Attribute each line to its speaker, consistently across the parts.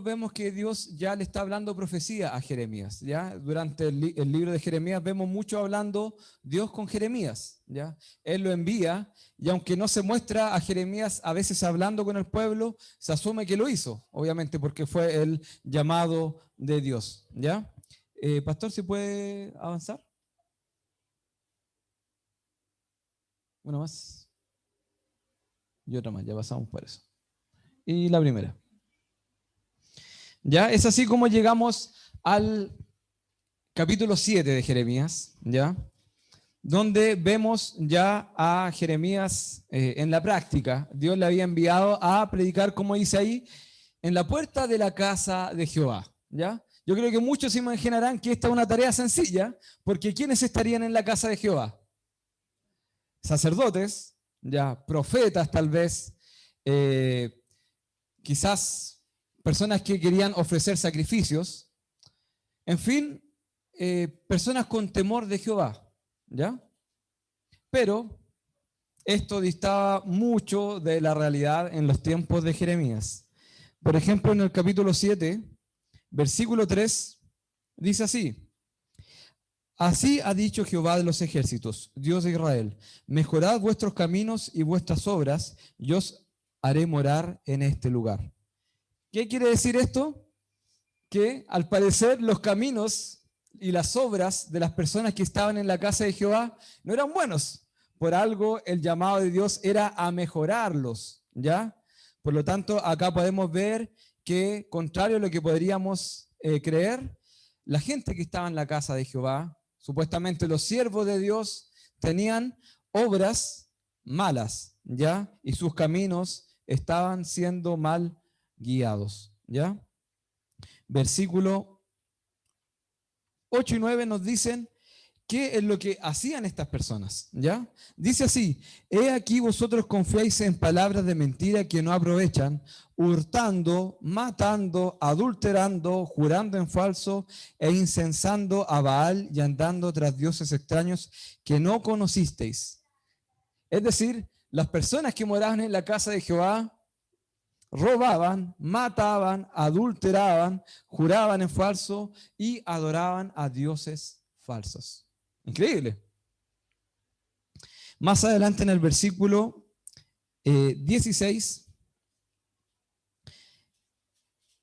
Speaker 1: vemos que Dios ya le está hablando profecía a Jeremías, ¿ya? Durante el libro de Jeremías vemos mucho hablando Dios con Jeremías, ¿ya? Él lo envía y aunque no se muestra a Jeremías a veces hablando con el pueblo, se asume que lo hizo, obviamente porque fue el llamado de Dios, ¿ya? Pastor, ¿se puede avanzar? Una más y otra más, ya pasamos por eso. Y la primera. ¿Ya? Es así como llegamos al capítulo 7 de Jeremías, ¿ya? Donde vemos ya a Jeremías en la práctica. Dios le había enviado a predicar, como dice ahí, en la puerta de la casa de Jehová, ¿ya? Yo creo que muchos se imaginarán que esta es una tarea sencilla, porque ¿quiénes estarían en la casa de Jehová? Sacerdotes, ya, profetas tal vez, quizás personas que querían ofrecer sacrificios, en fin, personas con temor de Jehová, ¿ya? Pero esto distaba mucho de la realidad en los tiempos de Jeremías. Por ejemplo, en el capítulo 7, versículo 3, dice así: Así ha dicho Jehová de los ejércitos, Dios de Israel, mejorad vuestros caminos y vuestras obras, y os haré morar en este lugar. ¿Qué quiere decir esto? Que al parecer los caminos y las obras de las personas que estaban en la casa de Jehová no eran buenos. Por algo el llamado de Dios era a mejorarlos, ¿ya? Por lo tanto, acá podemos ver que, contrario a lo que podríamos creer, la gente que estaba en la casa de Jehová, supuestamente los siervos de Dios, tenían obras malas, ¿ya? Y sus caminos estaban siendo mal guiados, ¿ya? Versículo 8 y 9 nos dicen qué es lo que hacían estas personas, ¿ya? Dice así: he aquí vosotros confiáis en palabras de mentira que no aprovechan, hurtando, matando, adulterando, jurando en falso e incensando a Baal y andando tras dioses extraños que no conocisteis. Es decir, las personas que moraban en la casa de Jehová robaban, mataban, adulteraban, juraban en falso y adoraban a dioses falsos. Increíble. Más adelante en el versículo 16,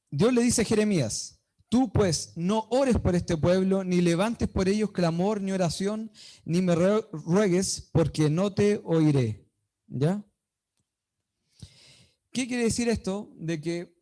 Speaker 1: Dios le dice a Jeremías: tú pues no ores por este pueblo, ni levantes por ellos clamor ni oración, ni me ruegues, porque no te oiré. ¿Ya? ¿Qué quiere decir esto? De que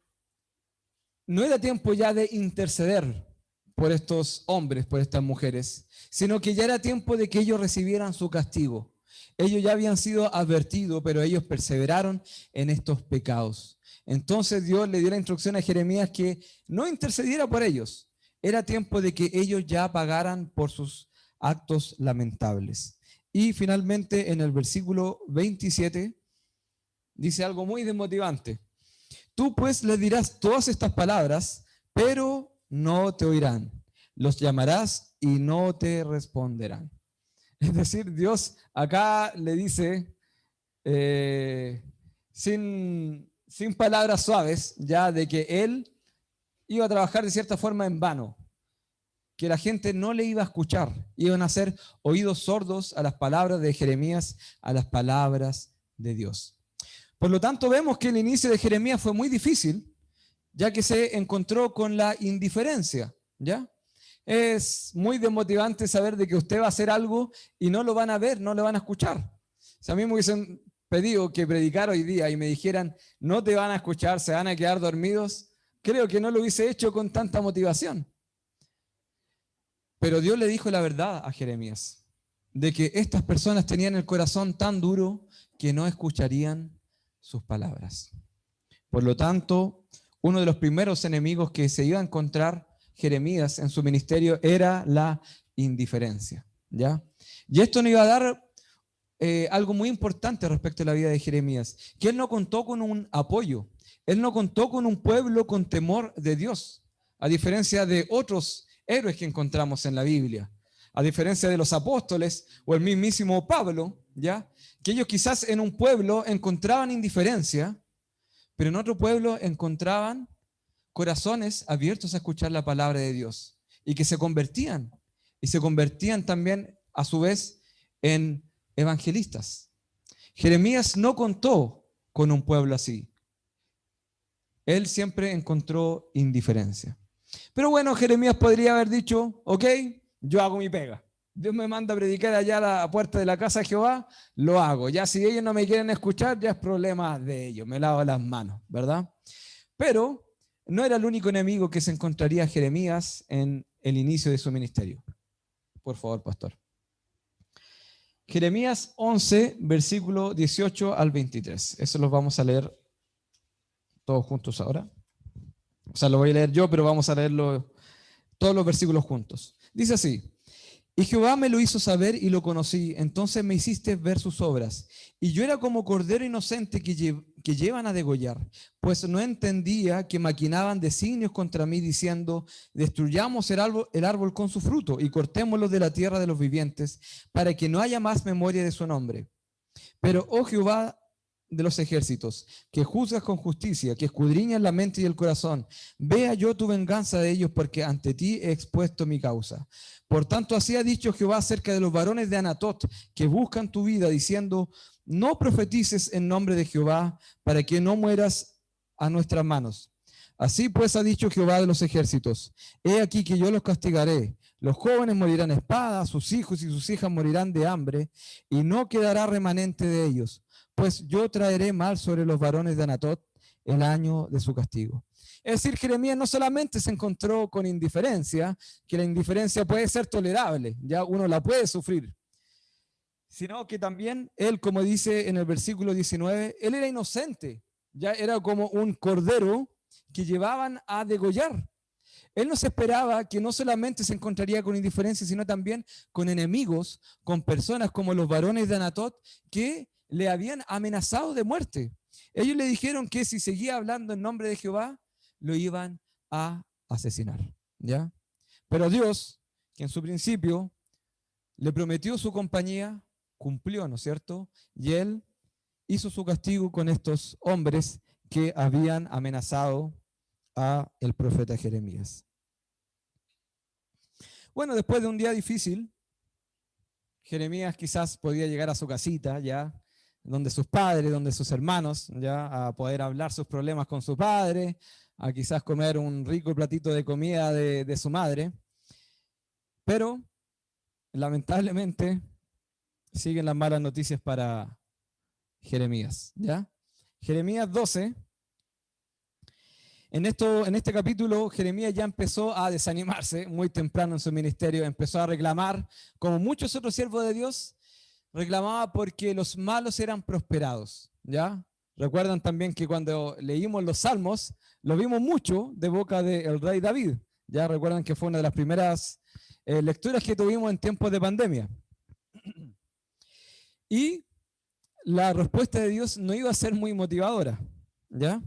Speaker 1: no era tiempo ya de interceder por estos hombres, por estas mujeres, sino que ya era tiempo de que ellos recibieran su castigo. Ellos ya habían sido advertidos, pero ellos perseveraron en estos pecados. Entonces Dios le dio la instrucción a Jeremías que no intercediera por ellos. Era tiempo de que ellos ya pagaran por sus actos lamentables. Y finalmente en el versículo 27 dice algo muy desmotivante. Tú pues les dirás todas estas palabras, pero no te oirán. Los llamarás y no te responderán. Es decir, Dios acá le dice, sin palabras suaves, ya de que Él iba a trabajar de cierta forma en vano, que la gente no le iba a escuchar, iban a ser oídos sordos a las palabras de Jeremías, a las palabras de Dios. Por lo tanto, vemos que el inicio de Jeremías fue muy difícil, ya que se encontró con la indiferencia, ¿ya? Es muy desmotivante saber de que usted va a hacer algo y no lo van a ver, no lo van a escuchar. Si a mí me hubiesen pedido que predicara hoy día y me dijeran, no te van a escuchar, se van a quedar dormidos, creo que no lo hubiese hecho con tanta motivación. Pero Dios le dijo la verdad a Jeremías, de que estas personas tenían el corazón tan duro que no escucharían sus palabras. Por lo tanto, uno de los primeros enemigos que se iba a encontrar Jeremías en su ministerio era la indiferencia, ¿ya? Y esto nos iba a dar algo muy importante respecto a la vida de Jeremías, que él no contó con un apoyo, él no contó con un pueblo con temor de Dios, a diferencia de otros héroes que encontramos en la Biblia, a diferencia de los apóstoles o el mismísimo Pablo, ¿ya? Que ellos quizás en un pueblo encontraban indiferencia, pero en otro pueblo encontraban corazones abiertos a escuchar la palabra de Dios y que se convertían. Y se convertían también, a su vez, en evangelistas. Jeremías no contó con un pueblo así. Él siempre encontró indiferencia. Pero bueno, Jeremías podría haber dicho, ok, yo hago mi pega. Dios me manda a predicar allá a la puerta de la casa de Jehová, lo hago. Ya si ellos no me quieren escuchar, ya es problema de ellos, me lavo las manos, ¿verdad? Pero no era el único enemigo que se encontraría Jeremías en el inicio de su ministerio. Por favor, pastor. Jeremías 11, versículo 18 al 23. Eso lo vamos a leer todos juntos ahora. O sea, lo voy a leer yo, pero vamos a leerlo todos los versículos juntos. Dice así: y Jehová me lo hizo saber y lo conocí, entonces me hiciste ver sus obras. Y yo era como cordero inocente que llevan a degollar, pues no entendía que maquinaban designios contra mí, diciendo, destruyamos el árbol con su fruto y cortémoslo de la tierra de los vivientes, para que no haya más memoria de su nombre. Pero, oh Jehová de los ejércitos, que juzgas con justicia, que escudriñas la mente y el corazón, vea yo tu venganza de ellos, porque ante ti he expuesto mi causa. Por tanto, así ha dicho Jehová acerca de los varones de Anatot, que buscan tu vida, diciendo, no profetices en nombre de Jehová, para que no mueras a nuestras manos. Así pues ha dicho Jehová de los ejércitos, he aquí que yo los castigaré. Los jóvenes morirán a espada, sus hijos y sus hijas morirán de hambre, y no quedará remanente de ellos, pues yo traeré mal sobre los varones de Anatot el año de su castigo. Es decir, Jeremías no solamente se encontró con indiferencia, que la indiferencia puede ser tolerable, ya uno la puede sufrir, sino que también él, como dice en el versículo 19, él era inocente, ya era como un cordero que llevaban a degollar. Él no se esperaba que no solamente se encontraría con indiferencia, sino también con enemigos, con personas como los varones de Anatot que le habían amenazado de muerte. Ellos le dijeron que si seguía hablando en nombre de Jehová, lo iban a asesinar, ¿ya? Pero Dios, que en su principio le prometió su compañía, cumplió, ¿no es cierto? Y él hizo su castigo con estos hombres que habían amenazado a el profeta Jeremías. Bueno, después de un día difícil, Jeremías quizás podía llegar a su casita ya, donde sus padres, donde sus hermanos, ya a poder hablar sus problemas con su padre, a quizás comer un rico platito de comida de su madre. Pero lamentablemente siguen las malas noticias para Jeremías, ¿ya? Jeremías 12. En este capítulo, Jeremías ya empezó a desanimarse muy temprano en su ministerio, empezó a reclamar, como muchos otros siervos de Dios, reclamaba porque los malos eran prosperados, ¿ya? Recuerdan también que cuando leímos los Salmos, lo vimos mucho de boca del rey David, ya recuerdan que fue una de las primeras lecturas que tuvimos en tiempos de pandemia. Y la respuesta de Dios no iba a ser muy motivadora, ¿ya?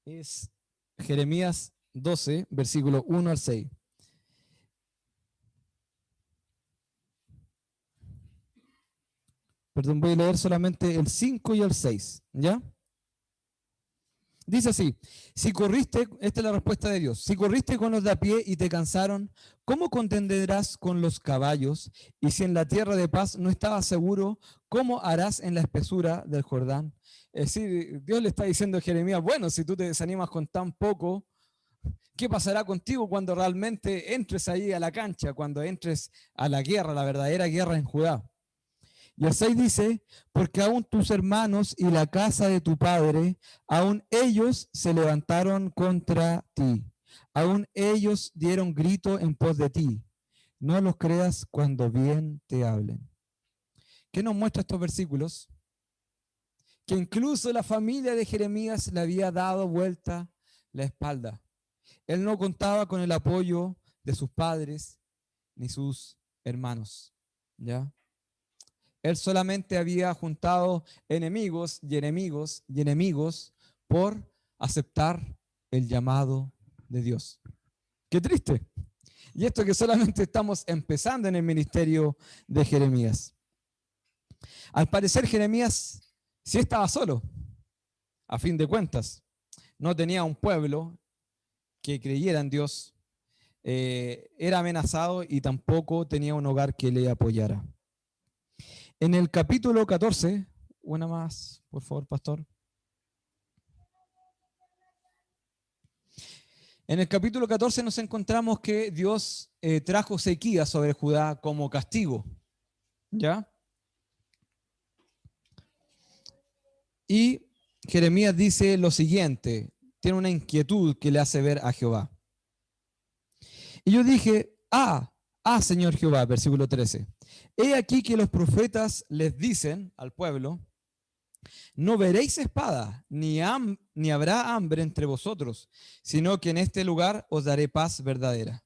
Speaker 1: Es Jeremías 12, versículo 1 al 6. Perdón, voy a leer solamente el 5 y el 6, ¿ya? Dice así, si corriste, esta es la respuesta de Dios, si corriste con los de a pie y te cansaron, ¿cómo contenderás con los caballos? Y si en la tierra de paz no estabas seguro, ¿cómo harás en la espesura del Jordán? Es decir, Dios le está diciendo a Jeremías, bueno, si tú te desanimas con tan poco, ¿qué pasará contigo cuando realmente entres ahí a la cancha, cuando entres a la guerra, la verdadera guerra en Judá? Y el 6 dice, porque aún tus hermanos y la casa de tu padre, aún ellos se levantaron contra ti. Aún ellos dieron grito en pos de ti. No los creas cuando bien te hablen. ¿Qué nos muestra estos versículos? Que incluso la familia de Jeremías le había dado vuelta la espalda. Él no contaba con el apoyo de sus padres ni sus hermanos, ¿ya? Él solamente había juntado enemigos y enemigos y enemigos por aceptar el llamado de Dios. Qué triste. Y esto que solamente estamos empezando en el ministerio de Jeremías. Al parecer Jeremías sí estaba solo, a fin de cuentas. no tenía un pueblo que creyera en Dios, era amenazado y tampoco tenía un hogar que le apoyara. En el capítulo 14, una más, por favor, pastor. En el capítulo 14 nos encontramos que Dios trajo sequía sobre Judá como castigo, ¿ya? Y Jeremías dice lo siguiente, tiene una inquietud que le hace ver a Jehová. Y yo dije, Señor Jehová, versículo 13, he aquí que los profetas les dicen al pueblo, no veréis espada, ni habrá hambre entre vosotros, sino que en este lugar os daré paz verdadera.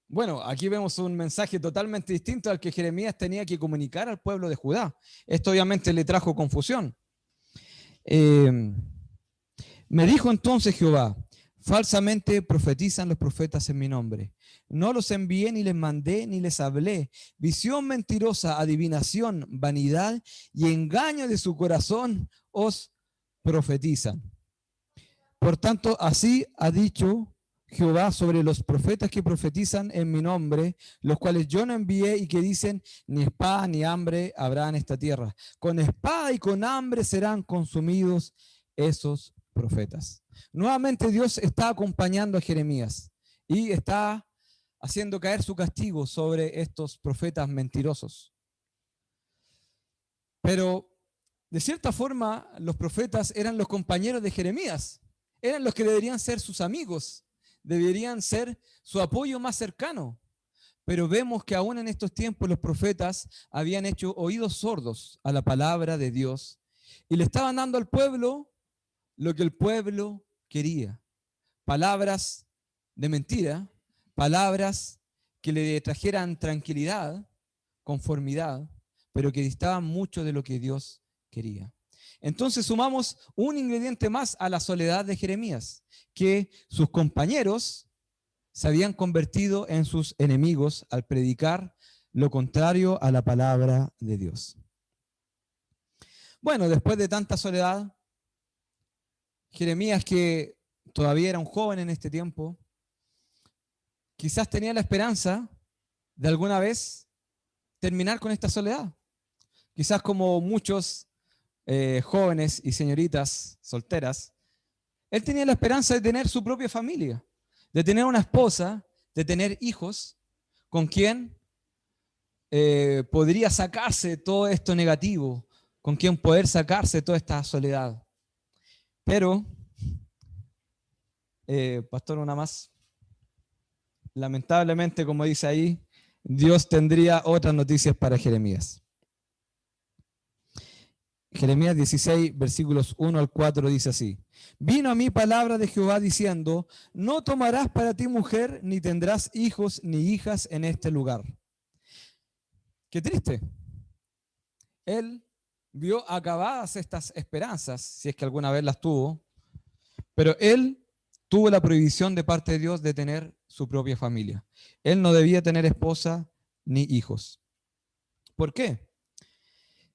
Speaker 1: Bueno, aquí vemos un mensaje totalmente distinto al que Jeremías tenía que comunicar al pueblo de Judá. Esto obviamente le trajo confusión. Me dijo entonces Jehová, falsamente profetizan los profetas en mi nombre. No los envié, ni les mandé, ni les hablé. Visión mentirosa, adivinación, vanidad y engaño de su corazón os profetizan. Por tanto, así ha dicho Jehová sobre los profetas que profetizan en mi nombre, los cuales yo no envié y que dicen, ni espada ni hambre habrá en esta tierra. Con espada y con hambre serán consumidos esos profetas. Nuevamente Dios está acompañando a Jeremías y está haciendo caer su castigo sobre estos profetas mentirosos. Pero de cierta forma los profetas eran los compañeros de Jeremías, eran los que deberían ser sus amigos, deberían ser su apoyo más cercano. Pero vemos que aún en estos tiempos los profetas habían hecho oídos sordos a la palabra de Dios y le estaban dando al pueblo lo que el pueblo quería. Palabras de mentira, palabras que le trajeran tranquilidad, conformidad, pero que distaban mucho de lo que Dios quería. Entonces sumamos un ingrediente más a la soledad de Jeremías, que sus compañeros se habían convertido en sus enemigos al predicar lo contrario a la palabra de Dios. Bueno, después de tanta soledad, Jeremías, que todavía era un joven en este tiempo, quizás tenía la esperanza de alguna vez terminar con esta soledad. Quizás como muchos jóvenes y señoritas solteras, él tenía la esperanza de tener su propia familia, de tener una esposa, de tener hijos con quien podría sacarse todo esto negativo, con quien poder sacarse toda esta soledad. Pero, pastor, una más. Lamentablemente, como dice ahí, Dios tendría otras noticias para Jeremías. Jeremías 16, versículos 1 al 4 dice así: vino a mí palabra de Jehová diciendo, no tomarás para ti mujer, ni tendrás hijos ni hijas en este lugar. Qué triste. Él vio acabadas estas esperanzas, si es que alguna vez las tuvo, pero él tuvo la prohibición de parte de Dios de tener su propia familia. Él no debía tener esposa ni hijos. ¿Por qué?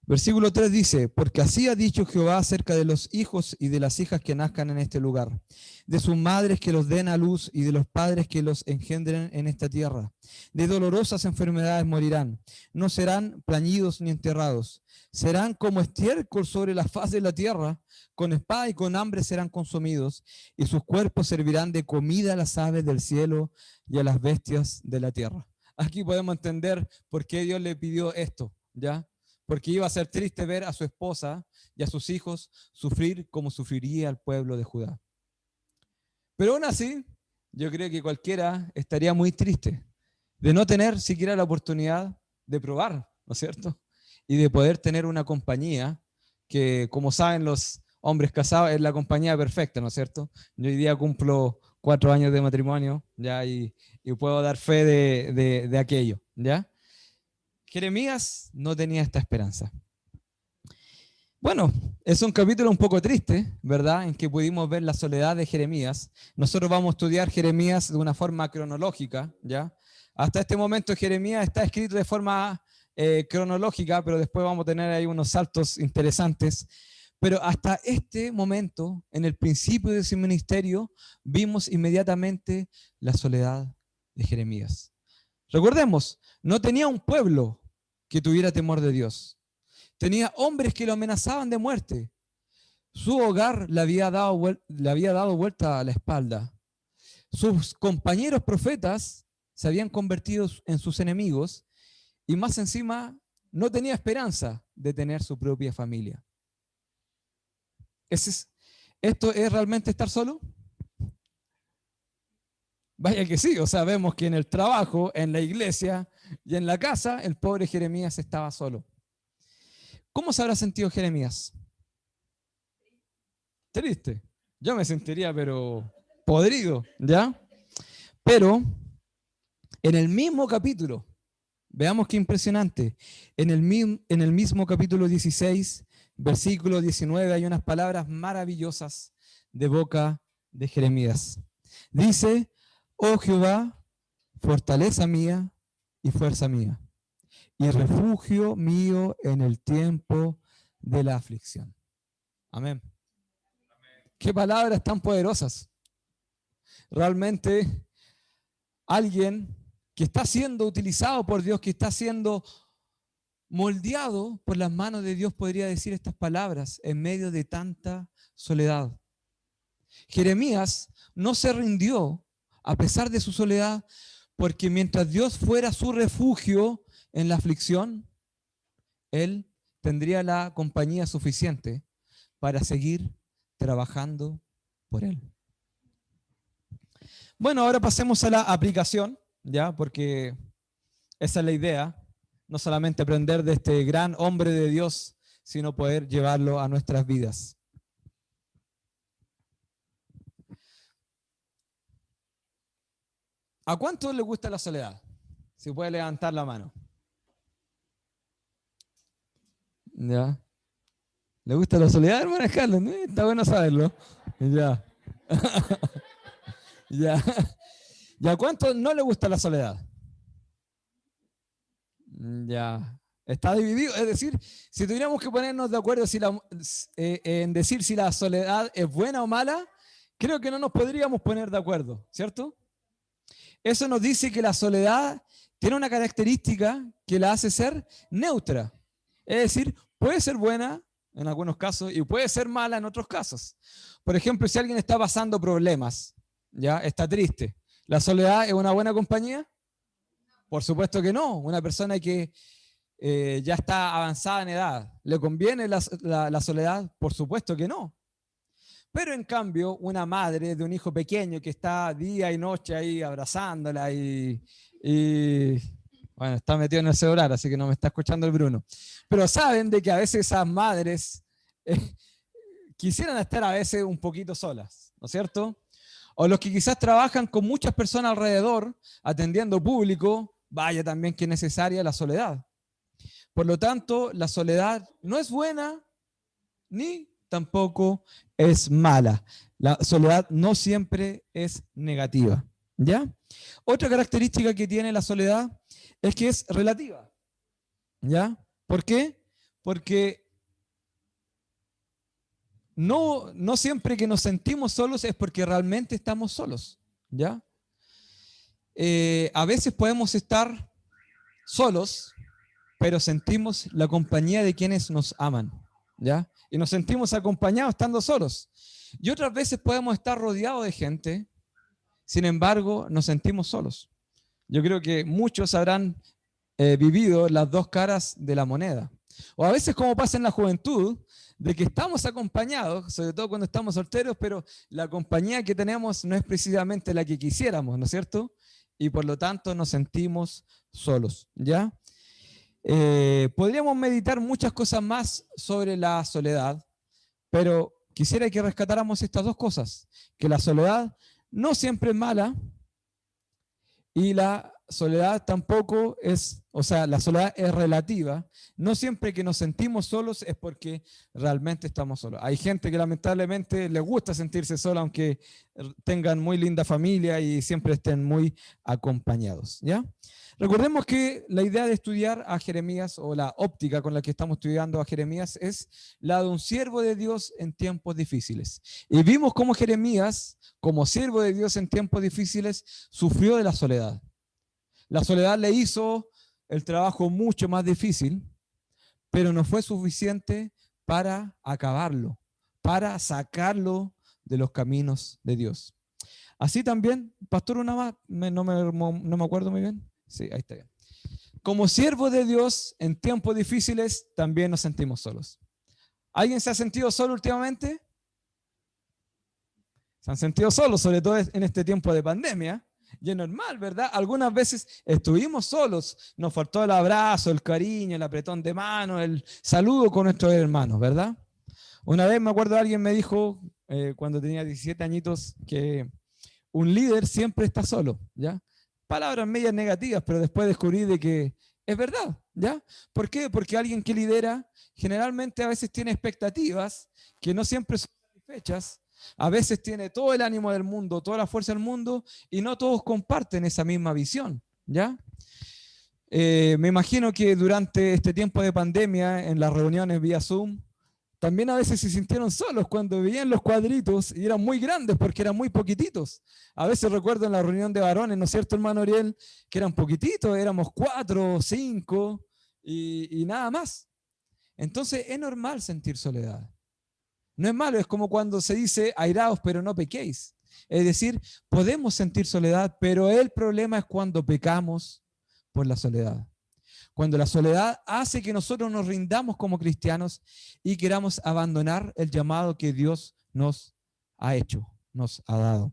Speaker 1: Versículo 3 dice, porque así ha dicho Jehová acerca de los hijos y de las hijas que nazcan en este lugar, de sus madres que los den a luz y de los padres que los engendren en esta tierra. De dolorosas enfermedades morirán, no serán plañidos ni enterrados, serán como estiércol sobre la faz de la tierra, con espada y con hambre serán consumidos, y sus cuerpos servirán de comida a las aves del cielo y a las bestias de la tierra. Aquí podemos entender por qué Dios le pidió esto, ¿ya? Porque iba a ser triste ver a su esposa y a sus hijos sufrir como sufriría el pueblo de Judá. Pero aún así, yo creo que cualquiera estaría muy triste de no tener siquiera la oportunidad de probar, ¿no es cierto? Y de poder tener una compañía que, como saben los hombres casados, es la compañía perfecta, ¿no es cierto? Yo hoy día cumplo 4 años de matrimonio, ¿ya? Y puedo dar fe de aquello, ¿ya? Jeremías no tenía esta esperanza. Bueno, es un capítulo un poco triste, ¿verdad? En que pudimos ver la soledad de Jeremías. Nosotros vamos a estudiar Jeremías de una forma cronológica, ¿ya? Hasta este momento Jeremías está escrito de forma cronológica, pero después vamos a tener ahí unos saltos interesantes. Pero hasta este momento, en el principio de su ministerio, vimos inmediatamente la soledad de Jeremías. Recordemos, no tenía un pueblo que tuviera temor de Dios. Tenía hombres que lo amenazaban de muerte. Su hogar le había dado vuelta a la espalda. Sus compañeros profetas se habían convertido en sus enemigos y más encima no tenía esperanza de tener su propia familia. ¿Esto es realmente estar solo? Vaya que sí, o sea, vemos que en el trabajo, en la iglesia y en la casa, el pobre Jeremías estaba solo. ¿Cómo se habrá sentido Jeremías? Triste. Yo me sentiría, pero podrido, ¿ya? Pero en el mismo capítulo, veamos qué impresionante, en el mismo capítulo 16, versículo 19, hay unas palabras maravillosas de boca de Jeremías. Dice: oh Jehová, fortaleza mía y fuerza mía, y refugio mío en el tiempo de la aflicción. Amén. Qué palabras tan poderosas. Realmente alguien que está siendo utilizado por Dios, que está siendo moldeado por las manos de Dios, podría decir estas palabras en medio de tanta soledad. Jeremías no se rindió a pesar de su soledad, porque mientras Dios fuera su refugio en la aflicción, él tendría la compañía suficiente para seguir trabajando por él. Bueno, ahora pasemos a la aplicación, ¿ya? Porque esa es la idea, no solamente aprender de este gran hombre de Dios, sino poder llevarlo a nuestras vidas. ¿A cuántos les gusta la soledad? Si puede levantar la mano. ¿Ya? ¿Le gusta la soledad, hermana Carlos? Está bueno saberlo. Ya. Ya. ¿Y a cuántos no le gusta la soledad? Ya. Está dividido. Es decir, si tuviéramos que ponernos de acuerdo en decir si la soledad es buena o mala, creo que no nos podríamos poner de acuerdo, ¿cierto? Eso nos dice que la soledad tiene una característica que la hace ser neutra. Es decir, puede ser buena en algunos casos y puede ser mala en otros casos. Por ejemplo, si alguien está pasando problemas, ya está triste, ¿la soledad es una buena compañía? Por supuesto que no. Una persona que ya está avanzada en edad, ¿le conviene la soledad? Por supuesto que no. Pero en cambio, una madre de un hijo pequeño que está día y noche ahí abrazándola y bueno, está metido en el celular, así que no me está escuchando el Bruno. Pero saben de que a veces esas madres quisieran estar a veces un poquito solas, ¿no es cierto? O los que quizás trabajan con muchas personas alrededor, atendiendo público, vaya también que es necesaria la soledad. Por lo tanto, la soledad no es buena ni tampoco es mala. La soledad no siempre es negativa, ¿ya? Otra característica que tiene la soledad es que es relativa, ¿ya? ¿Por qué? Porque no siempre que nos sentimos solos es porque realmente estamos solos, ¿ya? A veces podemos estar solos, pero sentimos la compañía de quienes nos aman, ¿ya? Y nos sentimos acompañados estando solos. Y otras veces podemos estar rodeados de gente, sin embargo, nos sentimos solos. Yo creo que muchos habrán vivido las dos caras de la moneda. O a veces, como pasa en la juventud, de que estamos acompañados, sobre todo cuando estamos solteros, pero la compañía que tenemos no es precisamente la que quisiéramos, ¿no es cierto? Y por lo tanto nos sentimos solos, ¿ya? Podríamos meditar muchas cosas más sobre la soledad, pero quisiera que rescatáramos estas dos cosas, que la soledad no siempre es mala y la soledad tampoco es o sea, la soledad es relativa. No siempre que nos sentimos solos es porque realmente estamos solos. Hay gente que lamentablemente les gusta sentirse sola, aunque tengan muy linda familia y siempre estén muy acompañados, ¿ya? Recordemos que la idea de estudiar a Jeremías, o la óptica con la que estamos estudiando a Jeremías, es la de un siervo de Dios en tiempos difíciles. Y vimos cómo Jeremías, como siervo de Dios en tiempos difíciles, sufrió de la soledad. La soledad le hizo el trabajo mucho más difícil, pero no fue suficiente para acabarlo, para sacarlo de los caminos de Dios. Así también, pastor, una más, no me acuerdo muy bien. Sí, ahí está bien. Como siervo de Dios en tiempos difíciles, también nos sentimos solos. ¿Alguien se ha sentido solo últimamente? Se han sentido solos, sobre todo en este tiempo de pandemia. Y es normal, ¿verdad? Algunas veces estuvimos solos, nos faltó el abrazo, el cariño, el apretón de mano, el saludo con nuestros hermanos, ¿verdad? Una vez me acuerdo alguien me dijo, cuando tenía 17 añitos, que un líder siempre está solo, ¿ya? Palabras medias negativas, pero después descubrí de que es verdad, ¿ya? ¿Por qué? Porque alguien que lidera generalmente a veces tiene expectativas que no siempre son satisfechas, a veces tiene todo el ánimo del mundo, toda la fuerza del mundo, y no todos comparten esa misma visión, ¿ya? Me imagino que durante este tiempo de pandemia, en las reuniones vía Zoom, también a veces se sintieron solos cuando veían los cuadritos y eran muy grandes porque eran muy poquititos. A veces recuerdo en la reunión de varones, ¿no es cierto, hermano Ariel? Que eran poquititos, éramos 4, 5 y nada más. Entonces es normal sentir soledad. No es malo, es como cuando se dice airaos pero no pequéis. Es decir, podemos sentir soledad, pero el problema es cuando pecamos por la soledad. Cuando la soledad hace que nosotros nos rindamos como cristianos y queramos abandonar el llamado que Dios nos ha hecho, nos ha dado.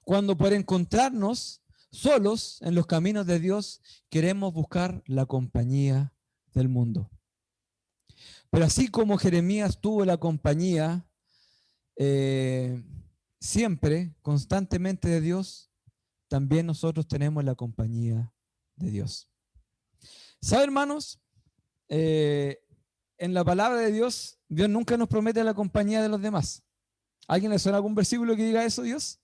Speaker 1: Cuando por encontrarnos solos en los caminos de Dios queremos buscar la compañía del mundo. Pero así como Jeremías tuvo la compañía siempre, constantemente de Dios, también nosotros tenemos la compañía de Dios. ¿Sabe, hermanos? En la palabra de Dios, Dios nunca nos promete la compañía de los demás. ¿Alguien le suena algún versículo que diga eso, Dios?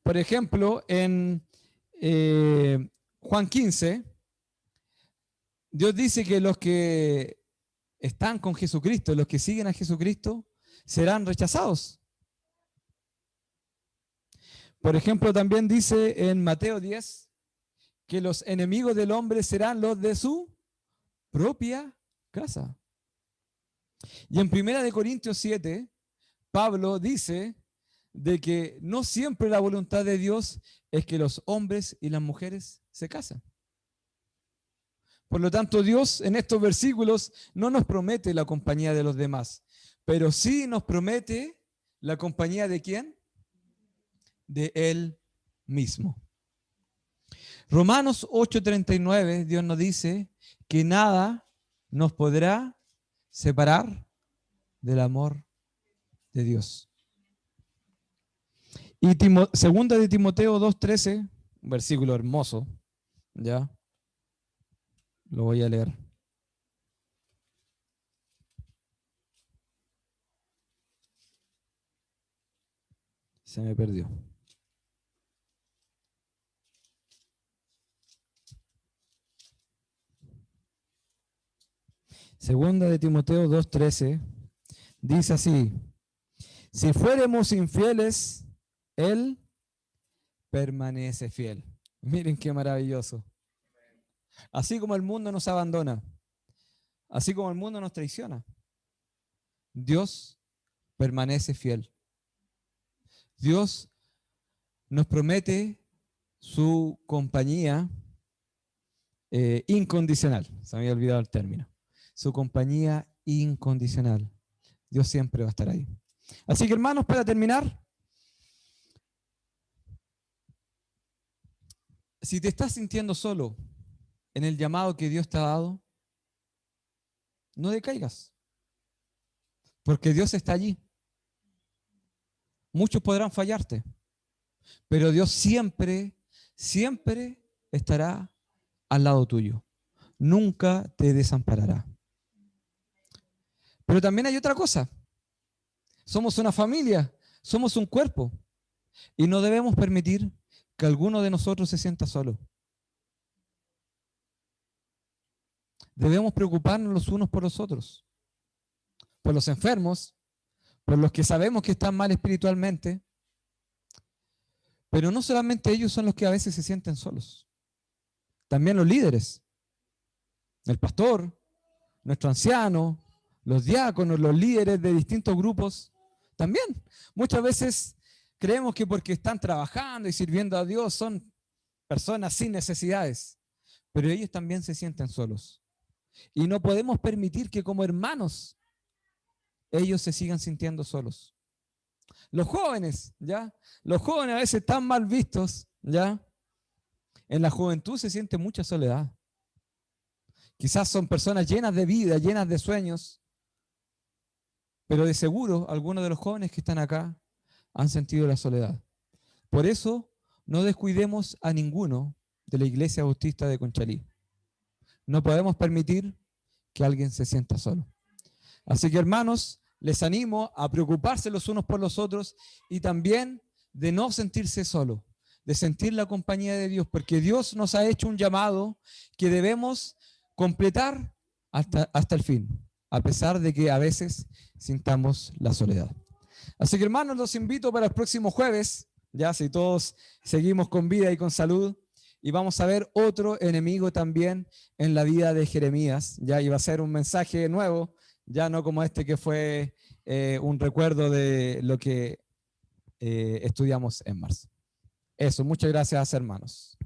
Speaker 1: Por ejemplo, en Juan 15, Dios dice que los que están con Jesucristo, los que siguen a Jesucristo, serán rechazados. Por ejemplo, también dice en Mateo 10 que los enemigos del hombre serán los de su propia casa. Y en 1 Corintios 7, Pablo dice de que no siempre la voluntad de Dios es que los hombres y las mujeres se casen. Por lo tanto, Dios en estos versículos no nos promete la compañía de los demás, pero sí nos promete la compañía de ¿quién? De Él mismo. Romanos 8:39, Dios nos dice que nada nos podrá separar del amor de Dios. Y segunda de Timoteo 2:13, un versículo hermoso, ¿ya? Lo voy a leer. Se me perdió. Segunda de Timoteo 2:13 dice así: si fuéramos infieles, Él permanece fiel. Miren qué maravilloso. Así como el mundo nos abandona, así como el mundo nos traiciona, Dios permanece fiel. Dios nos promete su compañía incondicional. Se me había olvidado el término. Su compañía incondicional. Dios siempre va a estar ahí. Así que, hermanos, para terminar, si te estás sintiendo solo en el llamado que Dios te ha dado, no decaigas, porque Dios está allí. Muchos podrán fallarte, pero Dios siempre, siempre estará al lado tuyo. Nunca te desamparará. Pero también hay otra cosa. Somos una familia, somos un cuerpo y no debemos permitir que alguno de nosotros se sienta solo. Debemos preocuparnos los unos por los otros, por los enfermos, por los que sabemos que están mal espiritualmente, pero no solamente ellos son los que a veces se sienten solos, también los líderes, el pastor, nuestro anciano, los diáconos, los líderes de distintos grupos, también. Muchas veces creemos que porque están trabajando y sirviendo a Dios son personas sin necesidades, pero ellos también se sienten solos. Y no podemos permitir que como hermanos ellos se sigan sintiendo solos. Los jóvenes, ¿ya? Los jóvenes a veces están mal vistos, ¿ya? En la juventud se siente mucha soledad. Quizás son personas llenas de vida, llenas de sueños, pero de seguro algunos de los jóvenes que están acá han sentido la soledad. Por eso no descuidemos a ninguno de la Iglesia Bautista de Conchalí. No podemos permitir que alguien se sienta solo. Así que, hermanos, les animo a preocuparse los unos por los otros y también de no sentirse solo, de sentir la compañía de Dios, porque Dios nos ha hecho un llamado que debemos completar hasta el fin, a pesar de que a veces sintamos la soledad. Así que, hermanos, los invito para el próximo jueves, ya si todos seguimos con vida y con salud, y vamos a ver otro enemigo también en la vida de Jeremías, ya iba a ser un mensaje nuevo, ya no como este que fue un recuerdo de lo que estudiamos en marzo. Eso, muchas gracias, hermanos.